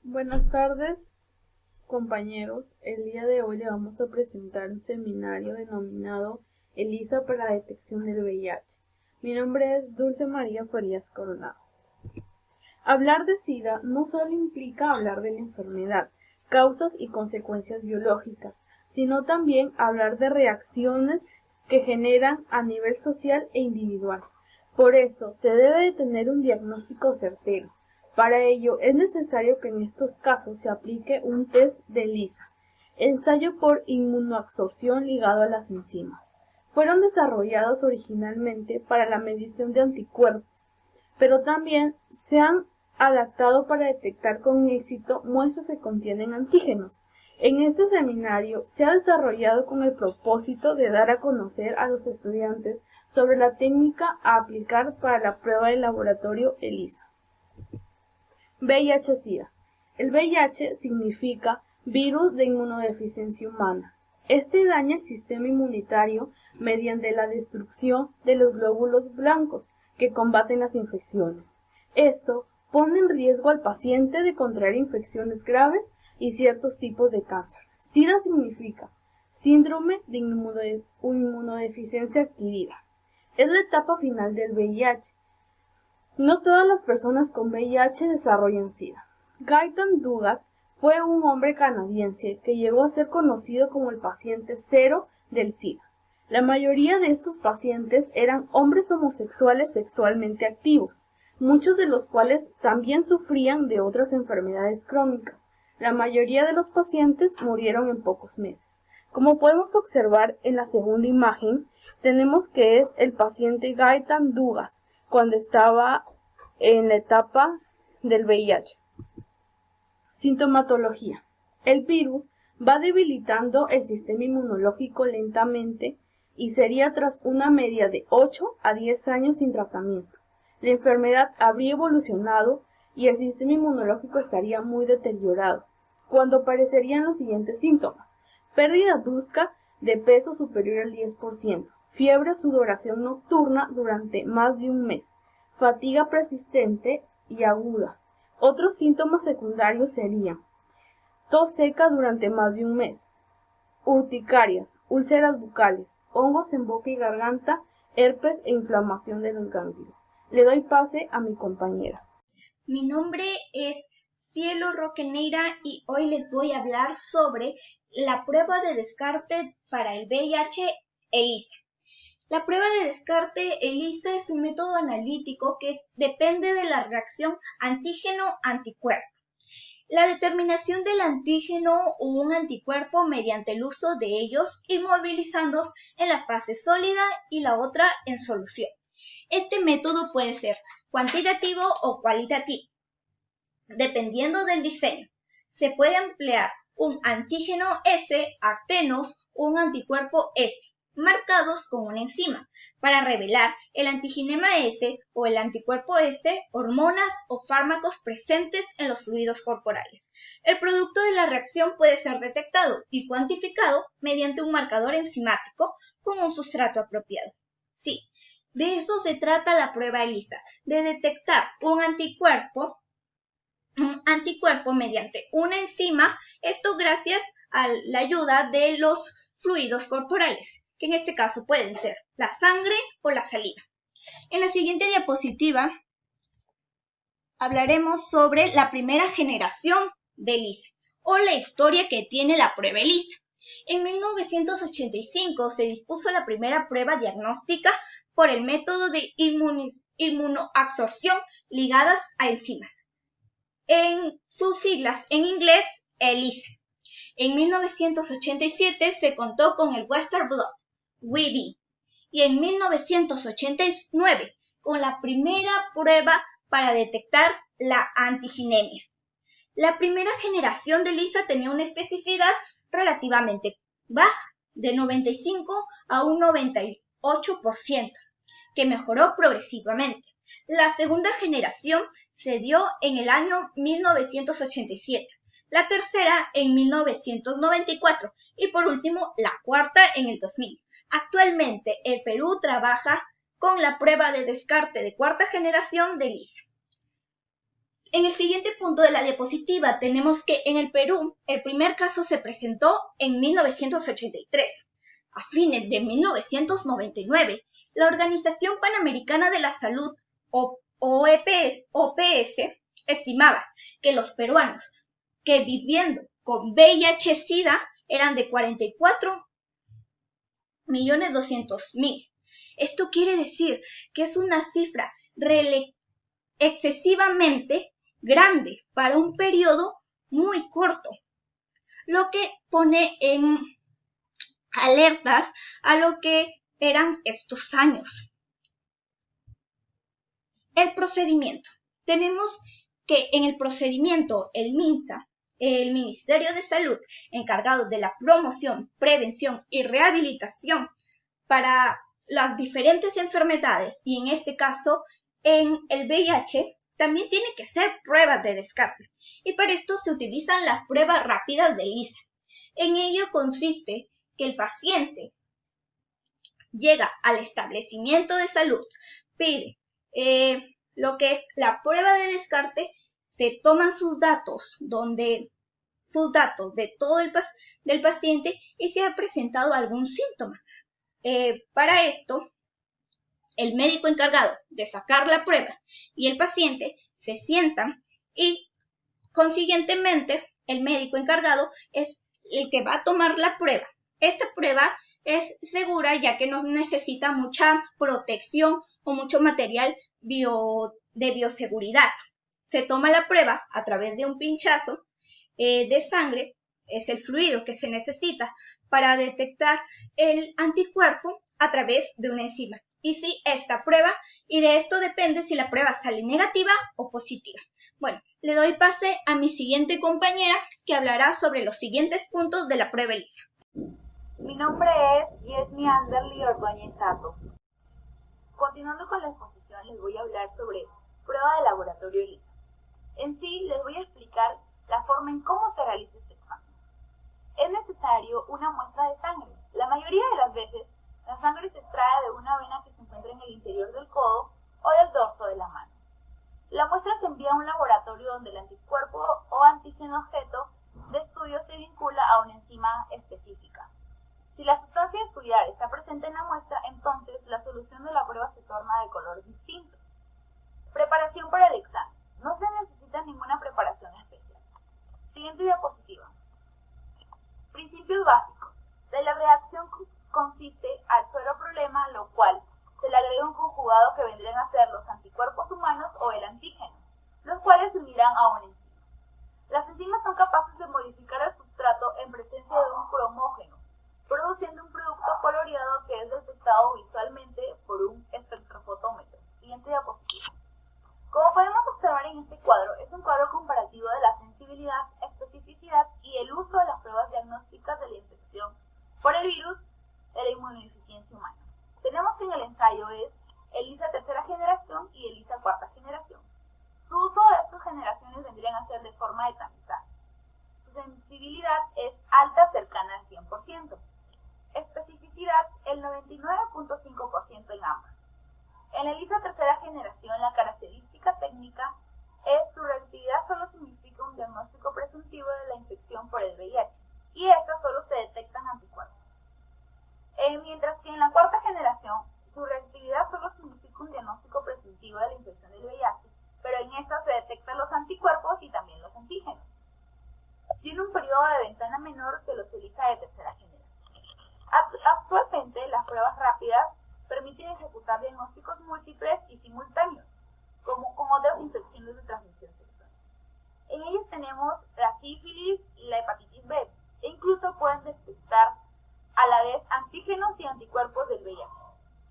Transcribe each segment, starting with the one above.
Buenas tardes, compañeros. El día de hoy le vamos a presentar un seminario denominado ELISA para la detección del VIH. Mi nombre es Dulce María Farías Coronado. Hablar de SIDA no solo implica hablar de la enfermedad, causas y consecuencias biológicas, sino también hablar de reacciones que generan a nivel social e individual. Por eso, se debe de tener un diagnóstico certero. Para ello, es necesario que en estos casos se aplique un test de ELISA, ensayo por inmunoabsorción ligado a las enzimas. Fueron desarrollados originalmente para la medición de anticuerpos, pero también se han adaptado para detectar con éxito muestras que contienen antígenos. En este seminario se ha desarrollado con el propósito de dar a conocer a los estudiantes sobre la técnica a aplicar para la prueba de laboratorio ELISA. VIH-Sida. El VIH significa virus de inmunodeficiencia humana. Este daña el sistema inmunitario mediante la destrucción de los glóbulos blancos que combaten las infecciones. Esto pone en riesgo al paciente de contraer infecciones graves y ciertos tipos de cáncer. SIDA significa síndrome de inmunodeficiencia adquirida. Es la etapa final del VIH. No todas las personas con VIH desarrollan SIDA. Gayton Douglas fue un hombre canadiense que llegó a ser conocido como el paciente cero del SIDA. La mayoría de estos pacientes eran hombres homosexuales sexualmente activos, muchos de los cuales también sufrían de otras enfermedades crónicas. La mayoría de los pacientes murieron en pocos meses. Como podemos observar en la segunda imagen, tenemos que es el paciente Gayton Douglas cuando estaba en la etapa del VIH. Sintomatología. El virus va debilitando el sistema inmunológico lentamente y sería tras una media de 8 a 10 años sin tratamiento. La enfermedad habría evolucionado y el sistema inmunológico estaría muy deteriorado, cuando aparecerían los siguientes síntomas: pérdida brusca de peso superior al 10%, fiebre o sudoración nocturna durante más de un mes, fatiga persistente y aguda. Otros síntomas secundarios serían tos seca durante más de un mes, urticarias, úlceras bucales, hongos en boca y garganta, herpes e inflamación de los ganglios. Le doy pase a mi compañera. Mi nombre es Cielo Roque Neira y hoy les voy a hablar sobre la prueba de descarte para el VIH ELISA. La prueba de descarte ELISA es un método analítico que depende de la reacción antígeno-anticuerpo. La determinación del antígeno o un anticuerpo mediante el uso de ellos inmovilizándose en la fase sólida y la otra en solución. Este método puede ser cuantitativo o cualitativo, dependiendo del diseño. Se puede emplear un antígeno S, actenos o un anticuerpo S, marcados con una enzima, para revelar el antigenema S o el anticuerpo S, hormonas o fármacos presentes en los fluidos corporales. El producto de la reacción puede ser detectado y cuantificado mediante un marcador enzimático con un sustrato apropiado. Sí, de eso se trata la prueba ELISA, de detectar un anticuerpo mediante una enzima, esto gracias a la ayuda de los fluidos corporales, que en este caso pueden ser la sangre o la saliva. En la siguiente diapositiva hablaremos sobre la primera generación de ELISA o la historia que tiene la prueba ELISA. En 1985 se dispuso la primera prueba diagnóstica por el método de inmunoabsorción ligadas a enzimas. En sus siglas en inglés, ELISA. En 1987 se contó con el Western Blot, WBI, y en 1989 con la primera prueba para detectar la antigenemia. La primera generación de ELISA tenía una especificidad relativamente baja, de 95 a un 98%, que mejoró progresivamente. La segunda generación se dio en el año 1987, la tercera en 1994 y por último la cuarta en el 2000. Actualmente el Perú trabaja con la prueba de descarte de cuarta generación de ELISA. En el siguiente punto de la diapositiva tenemos que en el Perú el primer caso se presentó en 1983. A fines de 1999, la Organización Panamericana de la Salud, OPS, estimaba que los peruanos que viviendo con VIH-Sida eran de 44.200.000. Esto quiere decir que es una cifra excesivamente grande para un periodo muy corto, lo que pone en alertas a lo que eran estos años. El procedimiento. Tenemos que en el procedimiento el MINSA, el Ministerio de Salud, encargado de la promoción, prevención y rehabilitación para las diferentes enfermedades, y en este caso en el VIH, también tiene que hacer pruebas de descarte, y para esto se utilizan las pruebas rápidas de ELISA. En ello consiste que el paciente llega al establecimiento de salud, pide lo que es la prueba de descarte, se toman sus datos, de todo del paciente y si ha presentado algún síntoma. Para esto, el médico encargado de sacar la prueba y el paciente se sientan y consiguientemente el médico encargado es el que va a tomar la prueba. Esta prueba es segura ya que no necesita mucha protección o mucho material de bioseguridad. Se toma la prueba a través de un pinchazo de sangre, es el fluido que se necesita para detectar el anticuerpo a través de una enzima. Y si esta prueba, y de esto depende si la prueba sale negativa o positiva. Bueno, le doy pase a mi siguiente compañera que hablará sobre los siguientes puntos de la prueba ELISA. Mi nombre es Yesmi Anderly Ordóñez Sato. Continuando con la exposición, les voy a hablar sobre prueba de laboratorio ELISA. En sí, les voy a explicar la forma en cómo se realiza este examen. Es necesario una muestra de sangre. La mayoría de las veces, la sangre se extrae de una vena que se encuentra en el interior del codo o del dorso de la mano. La muestra se envía a un laboratorio donde el anticuerpo o antígeno objeto de estudio se vincula a una enzima específica. Si la sustancia a estudiar está presente en la muestra, entonces la solución de la prueba se torna de color distinto. Preparación para el examen. No se necesita ninguna preparación especial. Siguiente diapositiva. Principios básicos. De la reacción consiste al suero problema, lo cual se le agrega un conjugado que vendrían a ser los anticuerpos humanos o el antígeno, los cuales se unirán a una enzima. Las enzimas son capaces de modificar el sustrato en presencia de un cromógeno, produciendo un producto coloreado que es detectado visualmente por un espectrofotómetro. Siguiente diapositiva. Como podemos observar en este cuadro, es un cuadro comparativo de la sensibilidad, especificidad y el uso de las pruebas diagnósticas de la infección por el virus de la inmunodeficiencia humana. Tenemos que en el ensayo es ELISA tercera generación y ELISA cuarta generación. Su uso de estas generaciones vendrían a ser de forma de tamizaje. Su sensibilidad es alta, cercana al 100%. Especificidad, el 99.5% en ambas. En ELISA tercera generación, la característica técnica es su reactividad solo significa un diagnóstico presuntivo de la infección por el VIH, y estas solo se detectan anticuerpos. Mientras que en la cuarta generación, su reactividad solo significa un diagnóstico presuntivo de la infección del VIH, pero en esta se detectan los anticuerpos y también los antígenos. Tiene un periodo de ventana menor que los ELISA de tercera generación. Actualmente, las pruebas rápidas permiten ejecutar diagnósticos múltiples y simultáneos, como con otras infecciones de transmisión sexual. En ellas tenemos la sífilis y la hepatitis B, e incluso pueden detectar a la vez antígenos y anticuerpos del VIH.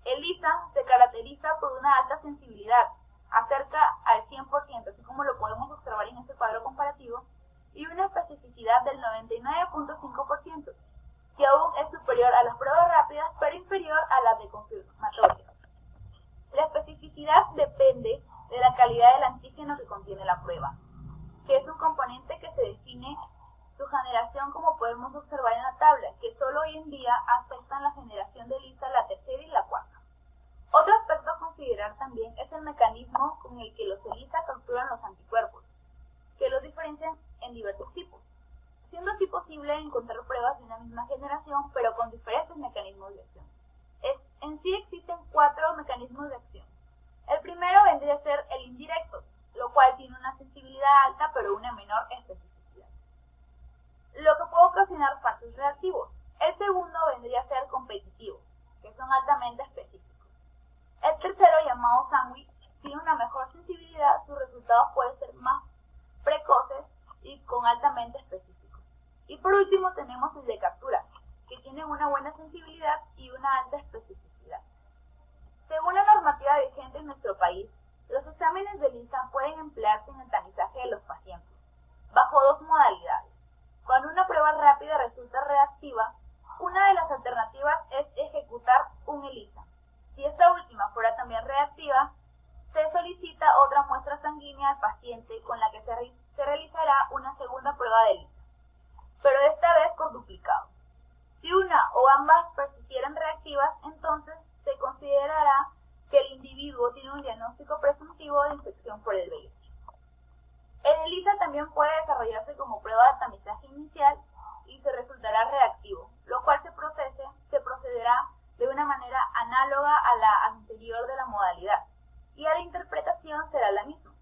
ELISA se caracteriza por una alta sensibilidad, acerca al 100%, así como lo podemos observar en este cuadro comparativo, y una especificidad del 99.5%, que aún es superior a las pruebas rápidas, pero inferior a las de confirmatoria. La especificidad depende de la calidad del antígeno que contiene la prueba, que es un componente que se define su generación, como podemos observar en la tabla, que solo hoy en día aceptan la generación de ELISA, la tercera y la cuarta. Otro aspecto a considerar también es el mecanismo con el que los ELISA capturan los anticuerpos. que los diferencian en diversos tipos, siendo así posible encontrar pruebas de una misma generación pero con diferentes mecanismos de acción. En sí existen 4 mecanismos de acción. El primero vendría a ser el indirecto, lo cual tiene una sensibilidad alta pero una menor especificidad, lo que puede ocasionar falsos reactivos. El segundo vendría a ser competitivo, que son altamente específicos. El tercero, llamado sándwich, tiene una mejor sensibilidad, sus resultados pueden ser más precoces y con altamente específicos. Y por último tenemos el de captura, que tiene una buena sensibilidad y una alta especificidad. Según la normativa vigente en nuestro país, los exámenes de LISA pueden emplearse en el tamizaje de los pacientes, bajo 2 modalidades. Cuando una prueba rápida resulta reactiva, una de las alternativas es ejecutar un ELISA. Si esta última fuera también reactiva, se solicita otra muestra sanguínea al paciente con la que se realizará una segunda prueba de ELISA, pero esta vez por duplicado. Si una o ambas persistieran reactivas, entonces se considerará que el individuo tiene un diagnóstico presuntivo de infección por el VIH. El ELISA también puede desarrollarse como prueba de tamizaje inicial y se resultará reactivo, lo cual se procederá de una manera análoga a la anterior de la modalidad, y a la interpretación será la misma.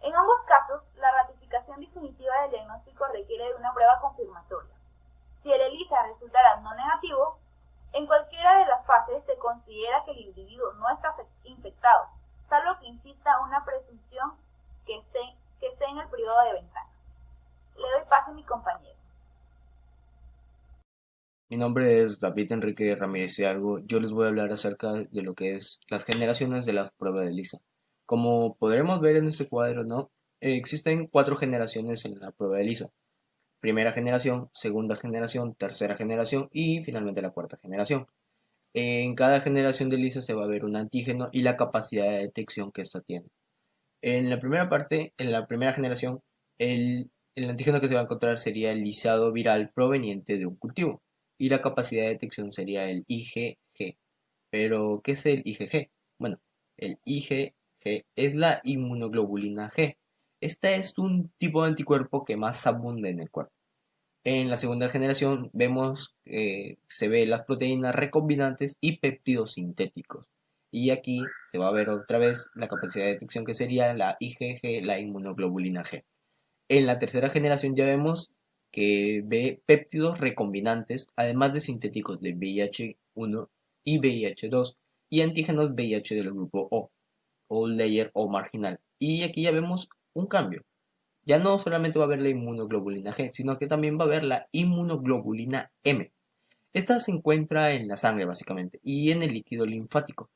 En ambos casos, la ratificación definitiva del diagnóstico requiere de una prueba confirmatoria. Si el ELISA resultara no negativo, en cualquiera de las fases se considera que el individuo no está infectado, salvo que insista una presunción que esté en el periodo de ventana. Le doy paso a mi compañero. Mi nombre es David Enrique Ramírez Hidalgo. Yo les voy a hablar acerca de lo que es las generaciones de la prueba de LISA. Como podremos ver en este cuadro, ¿no? Existen 4 generaciones en la prueba de LISA. Primera generación, segunda generación, tercera generación y finalmente la cuarta generación. En cada generación de LISA se va a ver un antígeno y la capacidad de detección que ésta tiene. En la primera parte, en la primera generación, el antígeno que se va a encontrar sería el lisado viral proveniente de un cultivo y la capacidad de detección sería el IgG. Pero, ¿qué es el IgG? Bueno, el IgG es la inmunoglobulina G. Esta es un tipo de anticuerpo que más abunda en el cuerpo. En la segunda generación vemos que se ve las proteínas recombinantes y péptidos sintéticos. Y aquí se va a ver otra vez la capacidad de detección que sería la IgG, la inmunoglobulina G. En la tercera generación ya vemos que ve péptidos recombinantes, además de sintéticos de VIH1 y VIH2 y antígenos VIH del grupo O layer o marginal. Y aquí ya vemos un cambio. Ya no solamente va a haber la inmunoglobulina G, sino que también va a haber la inmunoglobulina M. Esta se encuentra en la sangre básicamente y en el líquido linfático.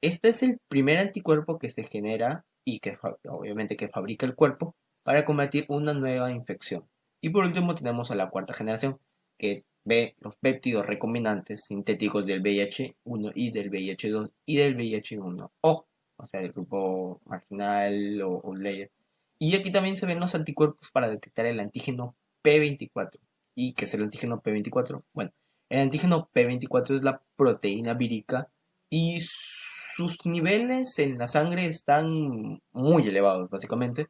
Este es el primer anticuerpo que se genera y que obviamente que fabrica el cuerpo para combatir una nueva infección. Y por último tenemos a la cuarta generación, que ve los péptidos recombinantes sintéticos del VIH1 y del VIH2 y del VIH1 o sea, del grupo marginal o layer. Y aquí también se ven los anticuerpos para detectar el antígeno P24. ¿Y qué es el antígeno P24? Bueno, el antígeno P24 es la proteína vírica y sus niveles en la sangre están muy elevados, básicamente,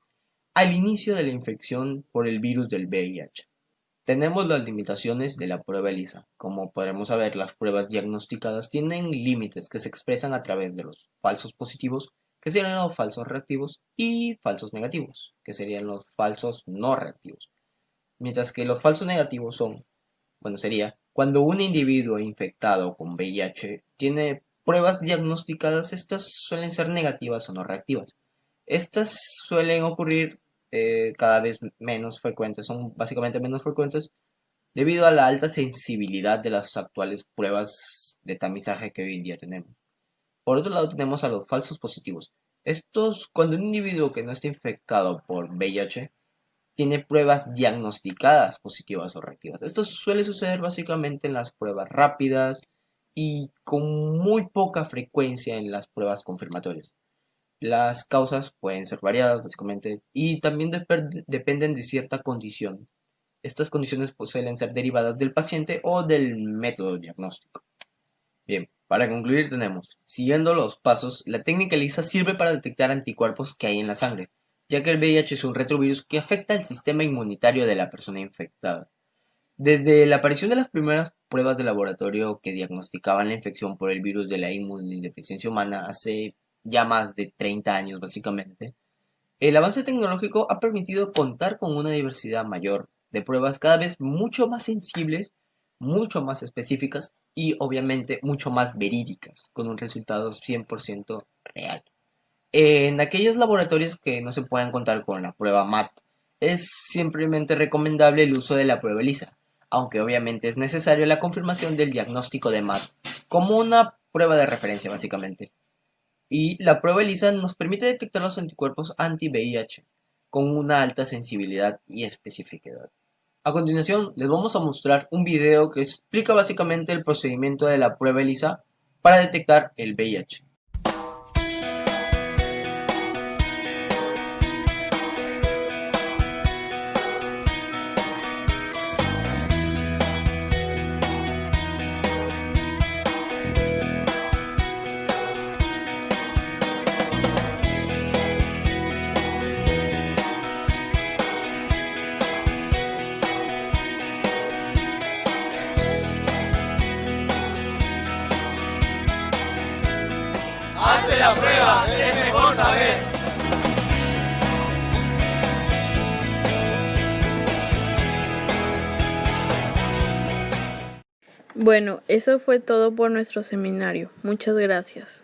al inicio de la infección por el virus del VIH. Tenemos las limitaciones de la prueba ELISA. Como podremos saber, las pruebas diagnosticadas tienen límites que se expresan a través de los falsos positivos, que serían los falsos reactivos, y falsos negativos, que serían los falsos no reactivos. Mientras que los falsos negativos sería cuando un individuo infectado con VIH tiene pruebas diagnosticadas, estas suelen ser negativas o no reactivas. Estas suelen ocurrir cada vez menos frecuentes, son básicamente menos frecuentes debido a la alta sensibilidad de las actuales pruebas de tamizaje que hoy en día tenemos. Por otro lado tenemos a los falsos positivos. Estos, cuando un individuo que no está infectado por VIH tiene pruebas diagnosticadas positivas o reactivas. Esto suele suceder básicamente en las pruebas rápidas y con muy poca frecuencia en las pruebas confirmatorias. Las causas pueden ser variadas, básicamente, y también dependen de cierta condición. Estas condiciones suelen ser derivadas del paciente o del método diagnóstico. Bien, para concluir tenemos, siguiendo los pasos, la técnica ELISA sirve para detectar anticuerpos que hay en la sangre, ya que el VIH es un retrovirus que afecta al sistema inmunitario de la persona infectada. Desde la aparición de las primeras pruebas de laboratorio que diagnosticaban la infección por el virus de la inmunodeficiencia humana hace ya más de 30 años básicamente, el avance tecnológico ha permitido contar con una diversidad mayor de pruebas cada vez mucho más sensibles, mucho más específicas y obviamente mucho más verídicas, con un resultado 100% real. En aquellos laboratorios que no se puedan contar con la prueba MAT, es simplemente recomendable el uso de la prueba ELISA, aunque obviamente es necesario la confirmación del diagnóstico de MAT como una prueba de referencia básicamente. Y la prueba ELISA nos permite detectar los anticuerpos anti-VIH con una alta sensibilidad y especificidad. A continuación les vamos a mostrar un video que explica básicamente el procedimiento de la prueba ELISA para detectar el VIH. ¡Hazte la prueba! ¡Es mejor saber! Bueno, eso fue todo por nuestro seminario. Muchas gracias.